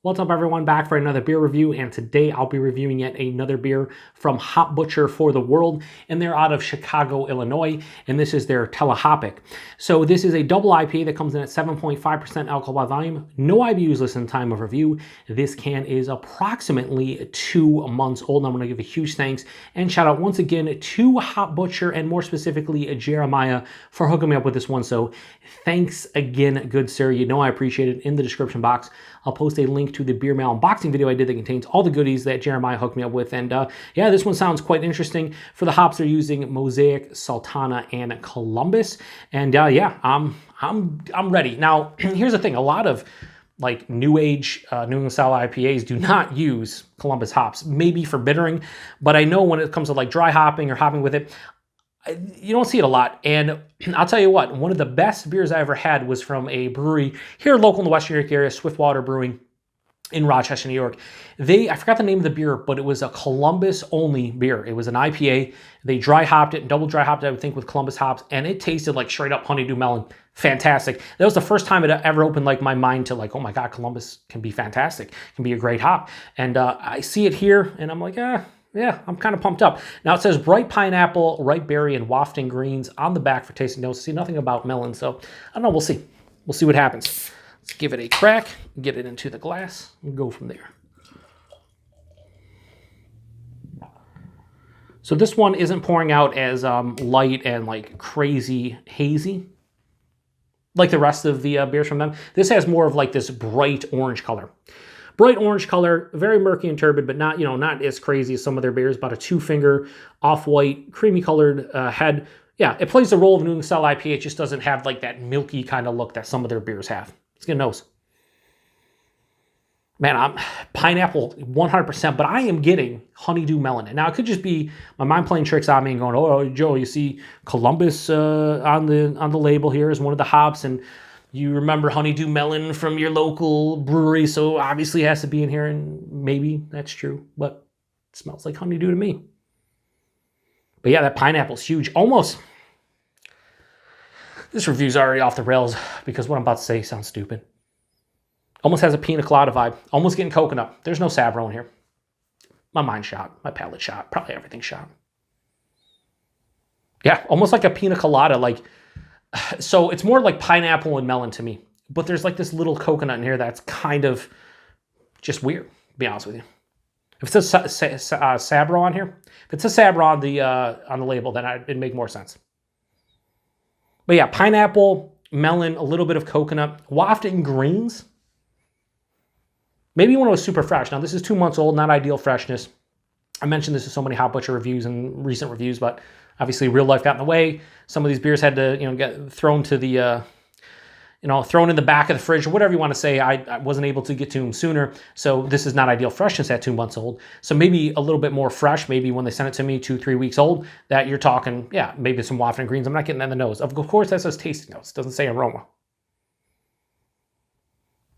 What's up, everyone? Back for another beer review, and today I'll be reviewing yet another beer from Hop Butcher for the World, and they're out of Chicago, Illinois, and this is their Telehopic. So this is a double IPA that comes in at 7.5% alcohol by volume. No IBUs listed in time of review. This can is approximately 2 months old, and I'm going to give a huge thanks and shout out once again to Hop Butcher, and more specifically Jeremiah, for hooking me up with this one. So thanks again, good sir. You know I appreciate it. In the description box, I'll post a link to the beer mail unboxing video I did that contains all the goodies that Jeremiah hooked me up with. And yeah, this one sounds quite interesting. For the hops, they're using Mosaic, Sultana, and Columbus. And yeah, I'm ready. Now, here's the thing. A lot of like new age New England style IPAs do not use Columbus hops, maybe for bittering, but I know when it comes to like dry hopping or hopping with it, you don't see it a lot. And I'll tell you what, one of the best beers I ever had was from a brewery here local in the Western New York area, Swiftwater Brewing in Rochester, New York. I forgot the name of the beer, but it was a Columbus only beer. It was an IPA. They dry hopped it, double dry hopped it, I would think, with Columbus hops, and it tasted like straight up honeydew melon. Fantastic. That was the first time it ever opened like my mind to like, oh my God, Columbus can be fantastic, can be a great hop. And I see it here and I'm like, yeah, I'm kind of pumped up. Now it says bright pineapple, ripe berry, and wafting greens on the back for tasting notes. See nothing about melon, so I don't know. We'll see. We'll see what happens. Let's give it a crack, get it into the glass, and go from there. So this one isn't pouring out as light and like crazy hazy like the rest of the beers from them. This has more of like this bright orange color. Bright orange color, very murky and turbid, but not, not as crazy as some of their beers. About a 2-finger, off-white, creamy colored head. Yeah, it plays the role of New England style IPA. It just doesn't have like that milky kind of look that some of their beers have. Let's get a nose. Man, I'm pineapple 100%, but I am getting honeydew melon. And now it could just be my mind playing tricks on me and going, oh, Joe, you see Columbus on the label here as one of the hops, and you remember honeydew melon from your local brewery, so obviously it has to be in here, and maybe that's true, but it smells like honeydew to me. But yeah, that pineapple's huge. Almost, this review's already off the rails because what I'm about to say sounds stupid. Almost has a pina colada vibe. Almost getting coconut. There's no Sabro in here. My mind shot. My palate shot. Probably everything shot. Yeah, almost like a pina colada, like. So it's more like pineapple and melon to me, but there's like this little coconut in here that's kind of just weird, to be honest with you. If it says Sabro on here, if it says Sabro on the label, then it'd make more sense. But yeah, pineapple, melon, a little bit of coconut, wafting greens. Maybe when it was super fresh. Now this is 2 months old, not ideal freshness. I mentioned this in so many Hop Butcher reviews and recent reviews, but obviously real life got in the way. Some of these beers had to, get thrown to the, thrown in the back of the fridge or whatever you want to say. I wasn't able to get to them sooner. So this is not ideal freshness at 2 months old. So maybe a little bit more fresh, maybe when they sent it to me 2-3 weeks old, that you're talking, yeah, maybe some wafting greens. I'm not getting that in the nose. Of course, that says tasting notes. It doesn't say aroma.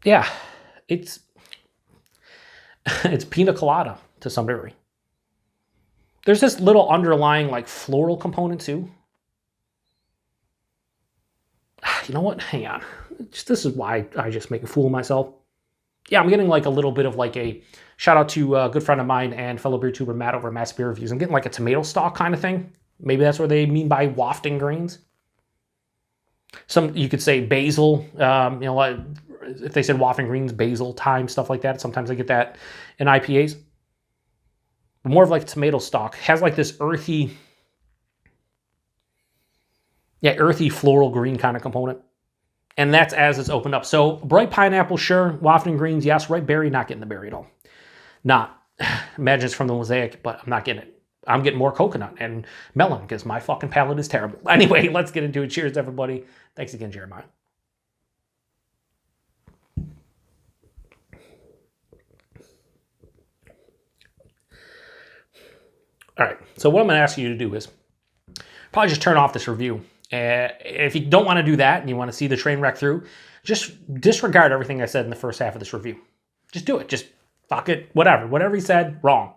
Yeah, it's pina colada to some degree. There's this little underlying like floral component too. You know what? Hang on. This is why I just make a fool of myself. Yeah, I'm getting like a little bit of like a shout out to a good friend of mine and fellow beer tuber Matt over at Matt's Beer Reviews. I'm getting like a tomato stalk kind of thing. Maybe that's what they mean by wafting greens. You could say basil. If they said wafting greens, basil, thyme, stuff like that. Sometimes I get that in IPAs. More of like tomato stalk. Has like this earthy floral green kind of component. And that's as it's opened up. So bright pineapple, sure. Wafting greens, yes. Ripe berry, not getting the berry at all. Not. Imagine it's from the Mosaic, but I'm not getting it. I'm getting more coconut and melon because my fucking palate is terrible. Anyway, let's get into it. Cheers, everybody. Thanks again, Jeremiah. All right, so what I'm going to ask you to do is probably just turn off this review. If you don't want to do that and you want to see the train wreck through, just disregard everything I said in the first half of this review. Just do it. Just fuck it. Whatever. Whatever he said, wrong.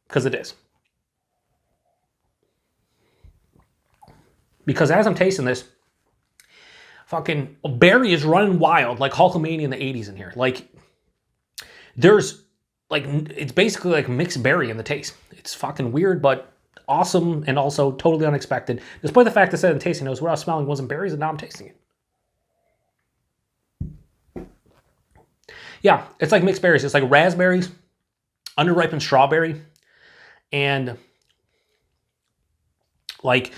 Because it is. Because as I'm tasting this, fucking berry is running wild like Hulkamania in the 80s in here. Like, There's like, it's basically like mixed berry in the taste. It's fucking weird, but awesome, and also totally unexpected. Despite the fact I said in tasting notes, what I was smelling wasn't berries, and now I'm tasting it. Yeah, it's like mixed berries. It's like raspberries, underripened strawberry, and like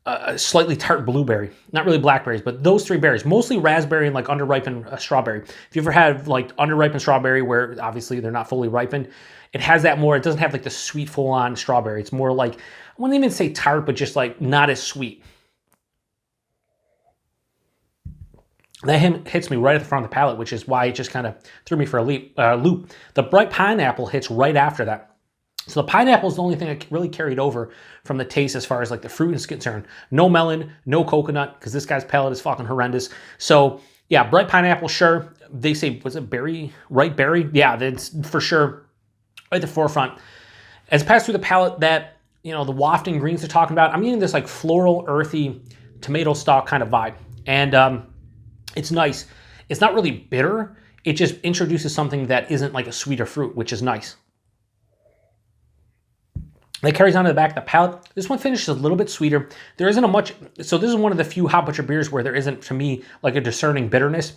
a slightly tart blueberry. Not really blackberries, but those three berries. Mostly raspberry and like underripened strawberry. If you ever had like underripened strawberry where obviously they're not fully ripened, it has that more, it doesn't have like the sweet full-on strawberry. It's more like, I wouldn't even say tart, but just like not as sweet. That hits me right at the front of the palate, which is why it just kind of threw me for a loop. The bright pineapple hits right after that. So the pineapple is the only thing that really carried over from the taste as far as like the fruit is concerned. No melon, no coconut, because this guy's palate is fucking horrendous. So yeah, bright pineapple, sure. They say, was it berry? Ripe berry? Yeah, that's for sure right at the forefront. As it passed through the palate, that, you know, the wafting greens they're talking about, I'm getting this like floral, earthy, tomato stock kind of vibe. And it's nice. It's not really bitter. It just introduces something that isn't like a sweeter fruit, which is nice. That carries on to the back of the palate. This one finishes a little bit sweeter. There isn't a much, so this is one of the few Hop Butcher beers where there isn't, to me, like a discerning bitterness.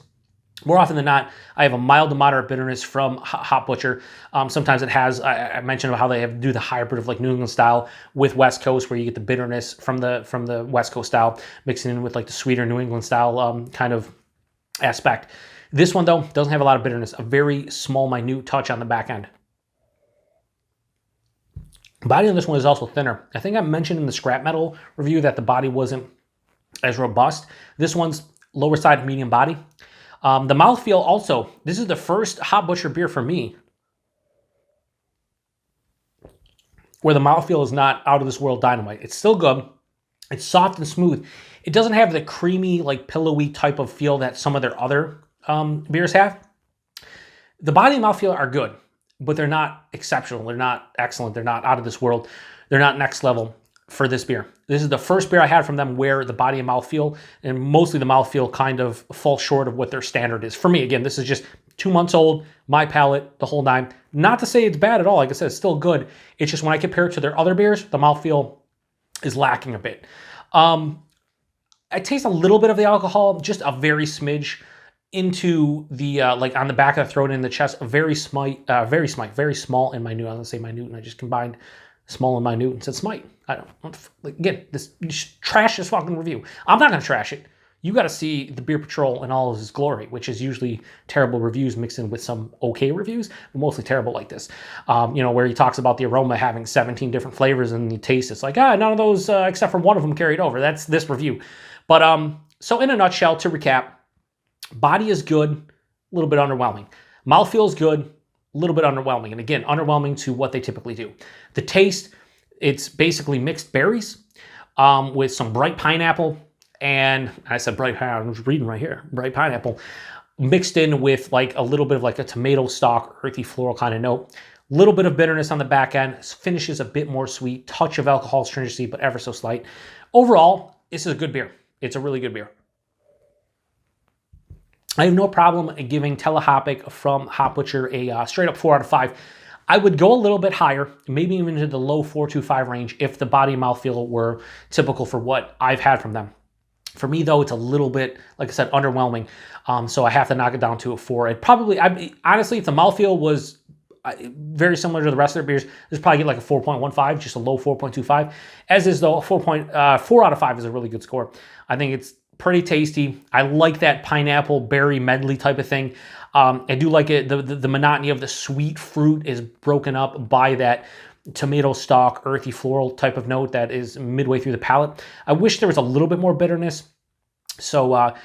More often than not, I have a mild to moderate bitterness from Hop Butcher. Sometimes it has, I mentioned how they do the hybrid of like New England style with West Coast, where you get the bitterness from the West Coast style, mixing in with like the sweeter New England style kind of aspect. This one, though, doesn't have a lot of bitterness, a very small, minute touch on the back end. Body on this one is also thinner. I think I mentioned in the scrap metal review that the body wasn't as robust. This one's lower side medium body. The mouthfeel also, this is the first Hop Butcher beer for me where the mouthfeel is not out of this world dynamite. It's still good. It's soft and smooth. It doesn't have the creamy, like pillowy type of feel that some of their other beers have. The body and mouthfeel are good, but they're not exceptional. They're not excellent. They're not out of this world. They're not next level for this beer. This is the first beer I had from them where the body and mouthfeel, and mostly the mouthfeel, kind of falls short of what their standard is. For me, again, this is just 2 months old, my palate, the whole nine. Not to say it's bad at all. Like I said, it's still good. It's just when I compare it to their other beers, the mouthfeel is lacking a bit. I taste a little bit of the alcohol, just a very smidge into the, like on the back of the throat and in the chest, very small and minute. I was gonna say minute, and I just combined small and minute and said smite. I don't, like, again, trash this fucking review. I'm not gonna trash it. You got to see the Beer Patrol in all of its glory, which is usually terrible reviews mixed in with some okay reviews, but mostly terrible like this. You know, where he talks about the aroma having 17 different flavors and the taste, it's like, none of those, except for one of them carried over. That's this review. But so in a nutshell, to recap, body is good, a little bit underwhelming. Mouthfeel is good, a little bit underwhelming. And again, underwhelming to what they typically do. The taste, it's basically mixed berries with some bright pineapple. And I said bright pineapple, I was reading right here, bright pineapple, mixed in with like a little bit of like a tomato stock, earthy floral kind of note. A little bit of bitterness on the back end, finishes a bit more sweet, touch of alcohol stringency, but ever so slight. Overall, this is a good beer. It's a really good beer. I have no problem giving Telehopic from Hop Butcher a straight up 4 out of 5. I would go a little bit higher, maybe even into the low 4.25 range if the body and mouthfeel were typical for what I've had from them. For me, though, it's a little bit, like I said, underwhelming. So I have to knock it down to a 4. Honestly, if the mouthfeel was very similar to the rest of their beers, this probably get like a 4.15, just a low 4.25. As is, though, a 4 out of 5 is a really good score. I think it's pretty tasty. I like that pineapple berry medley type of thing. I do like it. The monotony of the sweet fruit is broken up by that tomato stock, earthy floral type of note that is midway through the palate. I wish there was a little bit more bitterness. So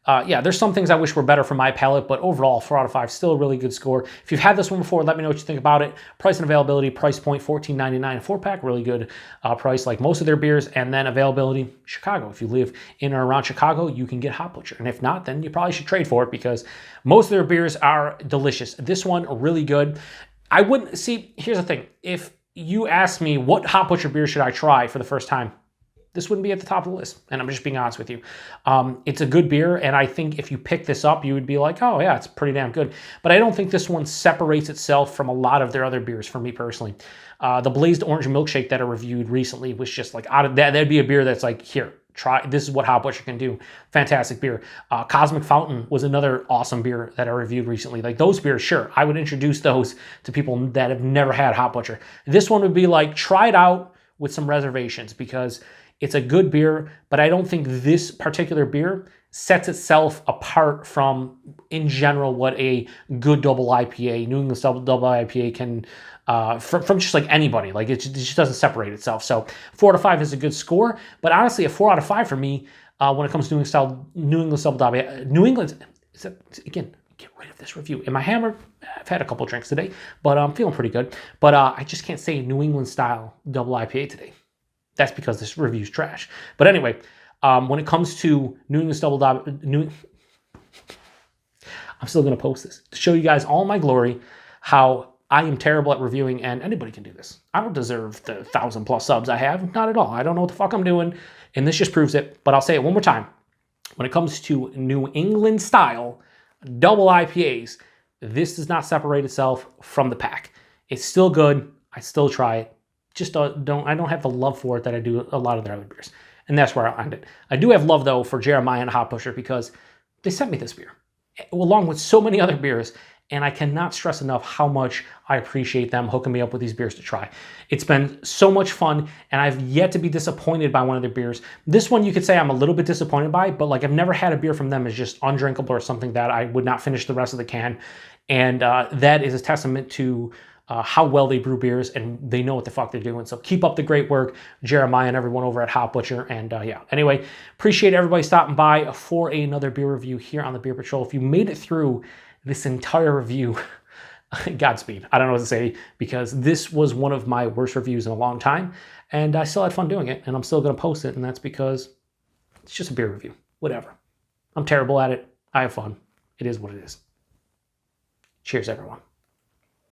yeah, there's some things I wish were better for my palate, but overall, 4 out of 5, still a really good score. If you've had this one before, let me know what you think about it. Price and availability, price point, $14.99 a 4-pack, really good price like most of their beers. And then availability, Chicago. If you live in or around Chicago, you can get Hop Butcher. And if not, then you probably should trade for it because most of their beers are delicious. This one, really good. I wouldn't, see, here's the thing. If you ask me what Hop Butcher beer should I try for the first time, this wouldn't be at the top of the list. And I'm just being honest with you. It's a good beer, and I think if you pick this up, you would be like, oh yeah, it's pretty damn good. But I don't think this one separates itself from a lot of their other beers for me personally. The Blazed Orange Milkshake that I reviewed recently was just like, out of that, that'd be a beer that's like, here, try, this is what Hop Butcher can do. Fantastic beer. Cosmic Fountain was another awesome beer that I reviewed recently. Like those beers, sure, I would introduce those to people that have never had Hop Butcher. This one would be like, try it out with some reservations, because it's a good beer, but I don't think this particular beer sets itself apart from, in general, what a good double IPA, New England double IPA can, from just like anybody. Like it just doesn't separate itself. So 4 out of 5 is a good score, but honestly, a 4 out of 5 for me when it comes to New England double IPA. New England, again, get rid of this review. Am I hammered? I've had a couple drinks today, but I'm feeling pretty good. But I just can't say New England style double IPA today. That's because this review's trash. But anyway, when it comes to New England double IPA, I'm still going to post this to show you guys all my glory, how I am terrible at reviewing, and anybody can do this. I don't deserve the 1,000+ subs I have. Not at all. I don't know what the fuck I'm doing, and this just proves it. But I'll say it one more time. When it comes to New England style double IPAs, this does not separate itself from the pack. It's still good. I still try it. Just I don't have the love for it that I do a lot of their other beers. And that's where I'll end it. I do have love, though, for Jeremiah and Hop Butcher, because they sent me this beer, along with so many other beers, and I cannot stress enough how much I appreciate them hooking me up with these beers to try. It's been so much fun, and I've yet to be disappointed by one of their beers. This one you could say I'm a little bit disappointed by, but like I've never had a beer from them as just undrinkable or something that I would not finish the rest of the can. And that is a testament to how well they brew beers, and they know what the fuck they're doing. So keep up the great work, Jeremiah and everyone over at Hop Butcher. And yeah, anyway, appreciate everybody stopping by for another beer review here on the Beer Patrol. If you made it through this entire review, Godspeed. I don't know what to say, because this was one of my worst reviews in a long time, and I still had fun doing it, and I'm still going to post it, and that's because it's just a beer review. Whatever. I'm terrible at it. I have fun. It is what it is. Cheers, everyone.